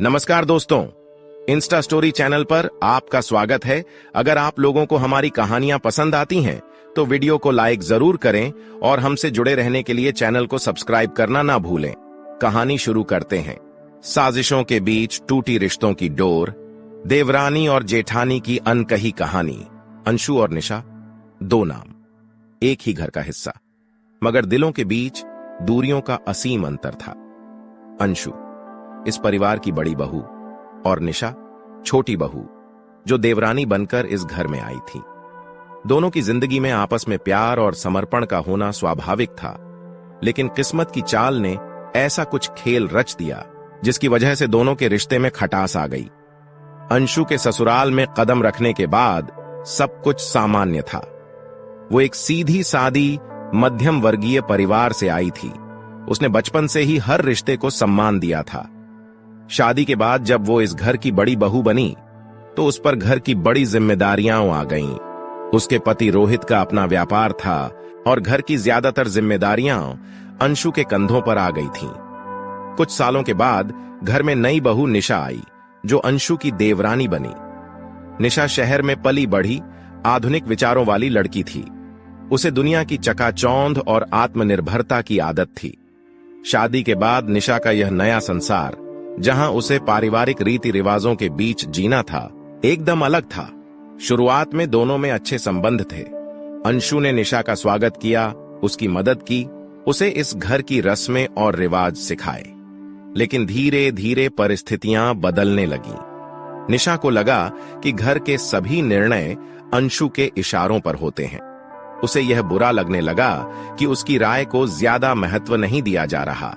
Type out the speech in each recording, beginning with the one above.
नमस्कार दोस्तों, Insta story channel पर आपका स्वागत है। अगर आप लोगों को हमारी कहानियां पसंद आती हैं तो वीडियो को लाइक जरूर करें और हमसे जुड़े रहने के लिए चैनल को सब्सक्राइब करना ना भूलें। कहानी शुरू करते हैं। साजिशों के बीच टूटी रिश्तों की डोर, देवरानी और जेठानी की अनकही कहानी। अंशु और निशा, दो नाम, एक ही घर का हिस्सा, मगर दिलों के बीच दूरियों का असीम अंतर था। अंशु इस परिवार की बड़ी बहू और निशा छोटी बहू, जो देवरानी बनकर इस घर में आई थी। दोनों की जिंदगी में आपस में प्यार और समर्पण का होना स्वाभाविक था, लेकिन किस्मत की चाल ने ऐसा कुछ खेल रच दिया जिसकी वजह से दोनों के रिश्ते में खटास आ गई। अंशु के ससुराल में कदम रखने के बाद सब कुछ सामान्य था। वो एक सीधी सादी मध्यम वर्गीय परिवार से आई थी। उसने बचपन से ही हर रिश्ते को सम्मान दिया था। शादी के बाद जब वो इस घर की बड़ी बहू बनी तो उस पर घर की बड़ी जिम्मेदारियां आ गईं। उसके पति रोहित का अपना व्यापार था और घर की ज्यादातर जिम्मेदारियां अंशु के कंधों पर आ गई थीं। कुछ सालों के बाद घर में नई बहू निशा आई, जो अंशु की देवरानी बनी। निशा शहर में पली बढ़ी आधुनिक विचारों वाली लड़की थी। उसे दुनिया की चकाचौंध और आत्मनिर्भरता की आदत थी। शादी के बाद निशा का यह नया संसार, जहां उसे पारिवारिक रीति रिवाजों के बीच जीना था, एकदम अलग था। शुरुआत में दोनों में अच्छे संबंध थे। अंशु ने निशा का स्वागत किया, उसकी मदद की, उसे इस घर की रस्में और रिवाज सिखाए। लेकिन धीरे धीरे परिस्थितियां बदलने लगी। निशा को लगा कि घर के सभी निर्णय अंशु के इशारों पर होते हैं। उसे यह बुरा लगने लगा कि उसकी राय को ज्यादा महत्व नहीं दिया जा रहा।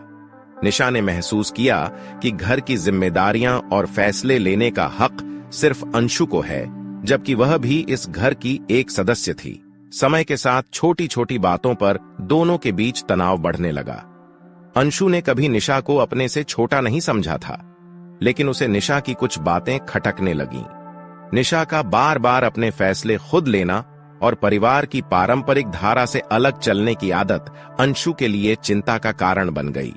निशा ने महसूस किया कि घर की जिम्मेदारियां और फैसले लेने का हक सिर्फ अंशु को है, जबकि वह भी इस घर की एक सदस्य थी। समय के साथ छोटी छोटी बातों पर दोनों के बीच तनाव बढ़ने लगा। अंशु ने कभी निशा को अपने से छोटा नहीं समझा था, लेकिन उसे निशा की कुछ बातें खटकने लगीं। निशा का बार बार अपने फैसले खुद लेना और परिवार की पारंपरिक धारा से अलग चलने की आदत अंशु के लिए चिंता का कारण बन गई।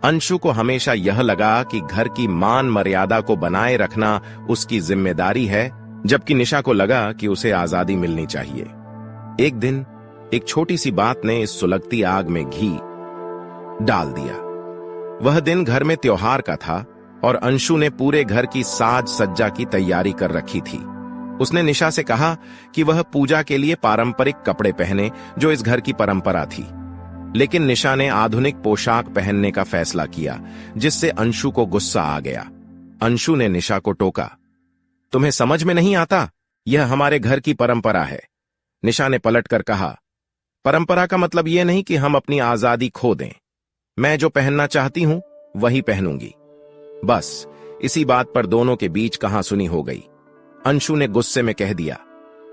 अंशु को हमेशा यह लगा कि घर की मान मर्यादा को बनाए रखना उसकी जिम्मेदारी है, जबकि निशा को लगा कि उसे आजादी मिलनी चाहिए। एक दिन एक छोटी सी बात ने इस सुलगती आग में घी डाल दिया। वह दिन घर में त्योहार का था और अंशु ने पूरे घर की साज सज्जा की तैयारी कर रखी थी। उसने निशा से कहा कि वह पूजा के लिए पारंपरिक कपड़े पहने, जो इस घर की परंपरा थी। लेकिन निशा ने आधुनिक पोशाक पहनने का फैसला किया, जिससे अंशु को गुस्सा आ गया। अंशु ने निशा को टोका, तुम्हें समझ में नहीं आता? यह हमारे घर की परंपरा है। निशा ने पलटकर कहा, परंपरा का मतलब यह नहीं कि हम अपनी आजादी खो दें। मैं जो पहनना चाहती हूं वही पहनूंगी। बस इसी बात पर दोनों के बीच कहासुनी हो गई। अंशु ने गुस्से में कह दिया,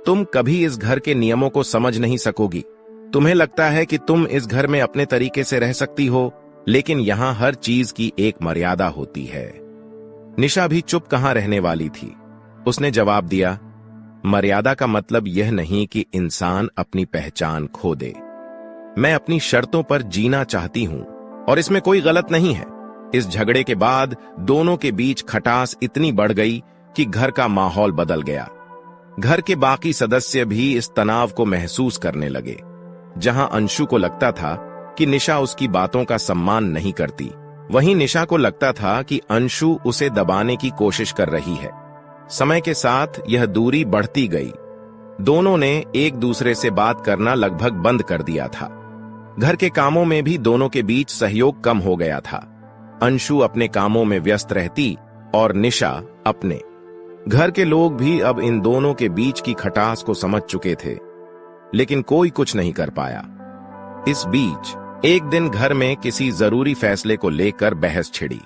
तुम कभी इस घर के नियमों को समझ नहीं सकोगी। तुम्हें लगता है कि तुम इस घर में अपने तरीके से रह सकती हो, लेकिन यहां हर चीज की एक मर्यादा होती है। निशा भी चुप कहां रहने वाली थी। उसने जवाब दिया, मर्यादा का मतलब यह नहीं कि इंसान अपनी पहचान खो दे। मैं अपनी शर्तों पर जीना चाहती हूं और इसमें कोई गलत नहीं है। इस झगड़े के बाद दोनों के बीच खटास इतनी बढ़ गई कि घर का माहौल बदल गया। घर के बाकी सदस्य भी इस तनाव को महसूस करने लगे। जहां अंशु को लगता था कि निशा उसकी बातों का सम्मान नहीं करती, वहीं निशा को लगता था कि अंशु उसे दबाने की कोशिश कर रही है। समय के साथ यह दूरी बढ़ती गई। दोनों ने एक दूसरे से बात करना लगभग बंद कर दिया था। घर के कामों में भी दोनों के बीच सहयोग कम हो गया था। अंशु अपने कामों में व्यस्त रहती और निशा अपने। घर के लोग भी अब इन दोनों के बीच की खटास को समझ चुके थे, लेकिन कोई कुछ नहीं कर पाया। इस बीच एक दिन घर में किसी जरूरी फैसले को लेकर बहस छिड़ी।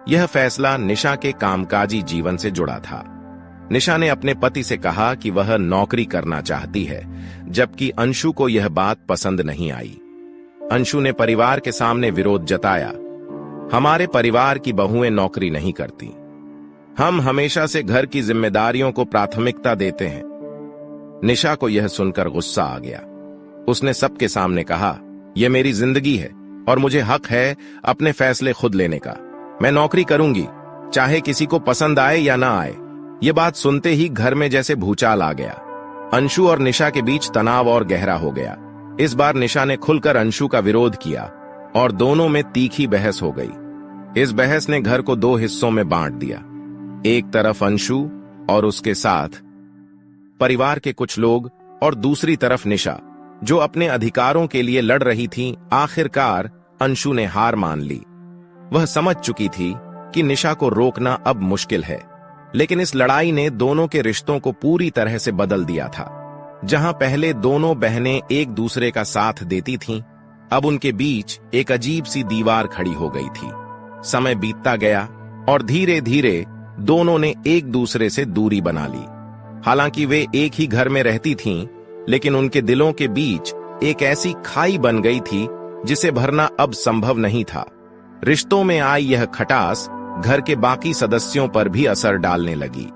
यह फैसला निशा के कामकाजी जीवन से जुड़ा था। निशा ने अपने पति से कहा कि वह नौकरी करना चाहती है, जबकि अंशु को यह बात पसंद नहीं आई। अंशु ने परिवार के सामने विरोध जताया, हमारे परिवार की बहुएं नौकरी नहीं करती। हम हमेशा से घर की जिम्मेदारियों को प्राथमिकता देते हैं। निशा को यह सुनकर गुस्सा आ गया। उसने सबके सामने कहा, यह मेरी जिंदगी है और मुझे हक है अपने फैसले खुद लेने का। मैं नौकरी करूंगी, चाहे किसी को पसंद आए या ना आए। ये बात सुनते ही घर में जैसे भूचाल आ गया। अंशु और निशा के बीच तनाव और गहरा हो गया। इस बार निशा ने खुलकर अंशु का विरोध किया और दोनों में तीखी बहस हो गई। इस बहस ने घर को दो हिस्सों में बांट दिया। एक तरफ अंशु और उसके साथ परिवार के कुछ लोग और दूसरी तरफ निशा, जो अपने अधिकारों के लिए लड़ रही थी। आखिरकार अंशु ने हार मान ली। वह समझ चुकी थी कि निशा को रोकना अब मुश्किल है, लेकिन इस लड़ाई ने दोनों के रिश्तों को पूरी तरह से बदल दिया था। जहां पहले दोनों बहनें एक दूसरे का साथ देती थीं, अब उनके बीच एक अजीब सी दीवार खड़ी हो गई थी। समय बीतता गया और धीरे धीरे दोनों ने एक दूसरे से दूरी बना ली। हालांकि वे एक ही घर में रहती थीं, लेकिन उनके दिलों के बीच एक ऐसी खाई बन गई थी जिसे भरना अब संभव नहीं था। रिश्तों में आई यह खटास घर के बाकी सदस्यों पर भी असर डालने लगी।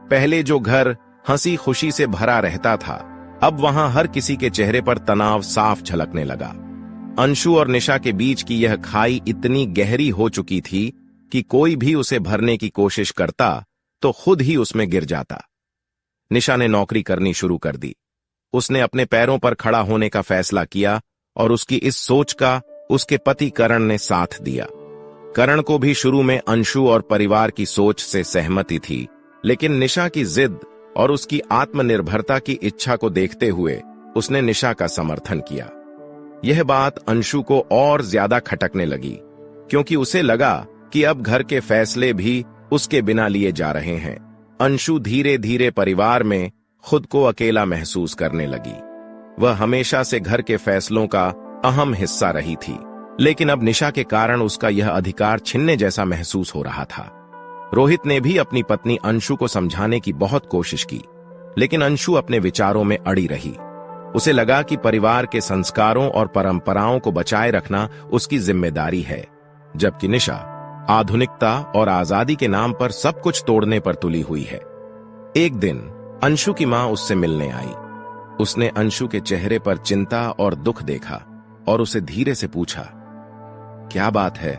पहले जो घर हंसी खुशी से भरा रहता था, अब वहां हर किसी के चेहरे पर तनाव साफ झलकने लगा। अंशु और निशा के बीच की यह खाई इतनी गहरी हो चुकी थी कि कोई भी उसे भरने की कोशिश करता तो खुद ही उसमें गिर जाता। निशा ने नौकरी करनी शुरू कर दी। उसने अपने पैरों पर खड़ा होने का फैसला किया और उसकी इस सोच का उसके पति करण ने साथ दिया। करण को भी शुरू में अंशु और परिवार की सोच से सहमति थी, लेकिन निशा की जिद और उसकी आत्मनिर्भरता की इच्छा को देखते हुए उसने निशा का समर्थन किया। यह बात अंशु को और ज्यादा खटकने लगी, क्योंकि उसे लगा कि अब घर के फैसले भी उसके बिना लिए जा रहे हैं। अंशु धीरे धीरे परिवार में खुद को अकेला महसूस करने लगी। वह हमेशा से घर के फैसलों का अहम हिस्सा रही थी, लेकिन अब निशा के कारण उसका यह अधिकार छिनने जैसा महसूस हो रहा था। रोहित ने भी अपनी पत्नी अंशु को समझाने की बहुत कोशिश की, लेकिन अंशु अपने विचारों में अड़ी रही। उसे लगा कि परिवार के संस्कारों और परंपराओं को बचाए रखना उसकी जिम्मेदारी है, जबकि निशा आधुनिकता और आजादी के नाम पर सब कुछ तोड़ने पर तुली हुई है। एक दिन अंशु की मां उससे मिलने आई। उसने अंशु के चेहरे पर चिंता और दुख देखा और उसे धीरे से पूछा, क्या बात है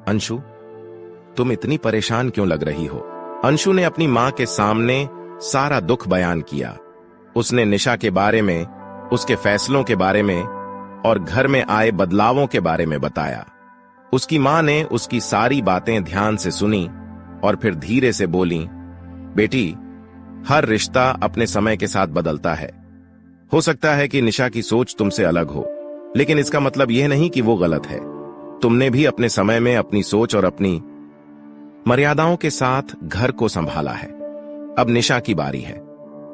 अंशु, तुम इतनी परेशान क्यों लग रही हो? अंशु ने अपनी मां के सामने सारा दुख बयान किया। उसने निशा के बारे में, उसके फैसलों के बारे में और घर में आए बदलावों के बारे में बताया। उसकी मां ने उसकी सारी बातें ध्यान से सुनी और फिर धीरे से बोली, बेटी, हर रिश्ता अपने समय के साथ बदलता है। हो सकता है कि निशा की सोच तुमसे अलग हो, लेकिन इसका मतलब यह नहीं कि वो गलत है। तुमने भी अपने समय में अपनी सोच और अपनी मर्यादाओं के साथ घर को संभाला है। अब निशा की बारी है।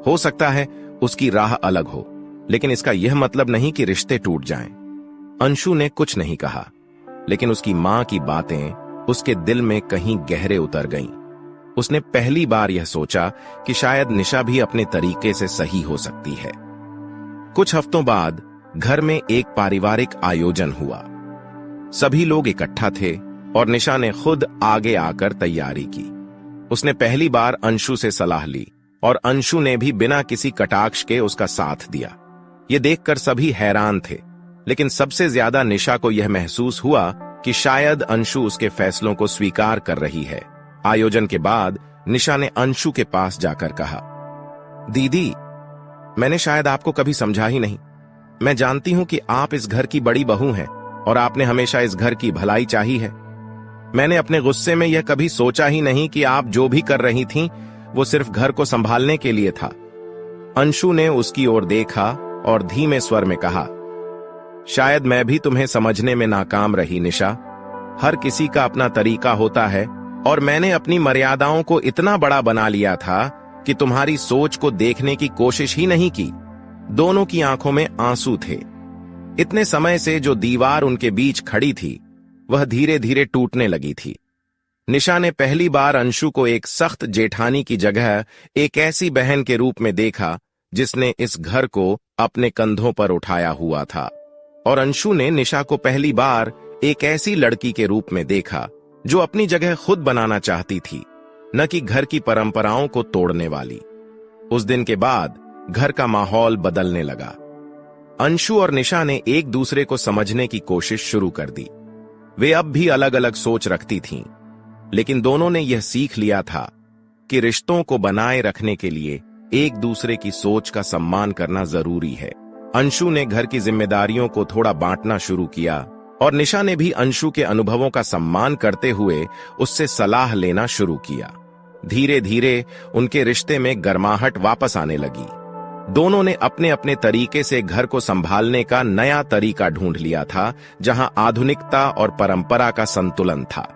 हो सकता है उसकी राह अलग हो, लेकिन इसका यह मतलब नहीं कि रिश्ते टूट जाएं। अंशु ने कुछ नहीं कहा, लेकिन उसकी मां की बातें उसके दिल में कहीं गहरे उतर गईं। उसने पहली बार यह सोचा कि शायद निशा भी अपने तरीके से सही हो सकती है। कुछ हफ्तों बाद घर में एक पारिवारिक आयोजन हुआ। सभी लोग इकट्ठा थे और निशा ने खुद आगे आकर तैयारी की। उसने पहली बार अंशु से सलाह ली और अंशु ने भी बिना किसी कटाक्ष के उसका साथ दिया। यह देखकर सभी हैरान थे, लेकिन सबसे ज्यादा निशा को यह महसूस हुआ कि शायद अंशु उसके फैसलों को स्वीकार कर रही है। आयोजन के बाद निशा ने अंशु के पास जाकर कहा, दीदी, मैंने शायद आपको कभी समझा ही नहीं। मैं जानती हूं कि आप इस घर की बड़ी बहू हैं और आपने हमेशा इस घर की भलाई चाही है। मैंने अपने गुस्से में यह कभी सोचा ही नहीं कि आप जो भी कर रही थीं, वो सिर्फ घर को संभालने के लिए था। अंशु ने उसकी ओर देखा और धीमे स्वर में कहा, शायद मैं भी तुम्हें समझने में नाकाम रही निशा। हर किसी का अपना तरीका होता है और मैंने अपनी मर्यादाओं को इतना बड़ा बना लिया था कि तुम्हारी सोच को देखने की कोशिश ही नहीं की। दोनों की आंखों में आंसू थे। इतने समय से जो दीवार उनके बीच खड़ी थी, वह धीरे धीरे टूटने लगी थी। निशा ने पहली बार अंशु को एक सख्त जेठानी की जगह एक ऐसी बहन के रूप में देखा जिसने इस घर को अपने कंधों पर उठाया हुआ था, और अंशु ने निशा को पहली बार एक ऐसी लड़की के रूप में देखा जो अपनी जगह खुद बनाना चाहती थी, न कि घर की परंपराओं को तोड़ने वाली। उस दिन के बाद घर का माहौल बदलने लगा। अंशु और निशा ने एक दूसरे को समझने की कोशिश शुरू कर दी। वे अब भी अलग अलग सोच रखती थीं, लेकिन दोनों ने यह सीख लिया था कि रिश्तों को बनाए रखने के लिए एक दूसरे की सोच का सम्मान करना जरूरी है। अंशु ने घर की जिम्मेदारियों को थोड़ा बांटना शुरू किया और निशा ने भी अंशु के अनुभवों का सम्मान करते हुए उससे सलाह लेना शुरू किया। धीरे धीरे उनके रिश्ते में गर्माहट वापस आने लगी। दोनों ने अपने अपने तरीके से घर को संभालने का नया तरीका ढूंढ लिया था, जहां आधुनिकता और परंपरा का संतुलन था।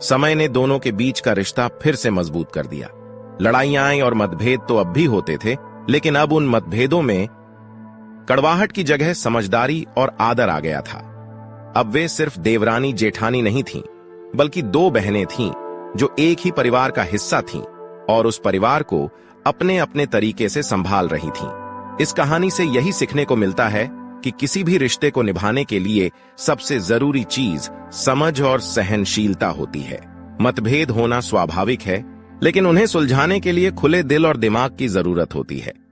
समय ने दोनों के बीच का रिश्ता फिर से मजबूत कर दिया। लड़ाइयां और मतभेद तो अब भी होते थे, लेकिन अब उन मतभेदों में कड़वाहट की जगह समझदारी और आदर आ गया था। अब वे सिर्फ देवरानी जेठानी नहीं थीं, बल्कि दो बहनें थीं जो एक ही परिवार का हिस्सा थीं और उस परिवार को अपने अपने तरीके से संभाल रही थीं। इस कहानी से यही सीखने को मिलता है कि किसी भी रिश्ते को निभाने के लिए सबसे जरूरी चीज समझ और सहनशीलता होती है। मतभेद होना स्वाभाविक है, लेकिन उन्हें सुलझाने के लिए खुले दिल और दिमाग की जरूरत होती है।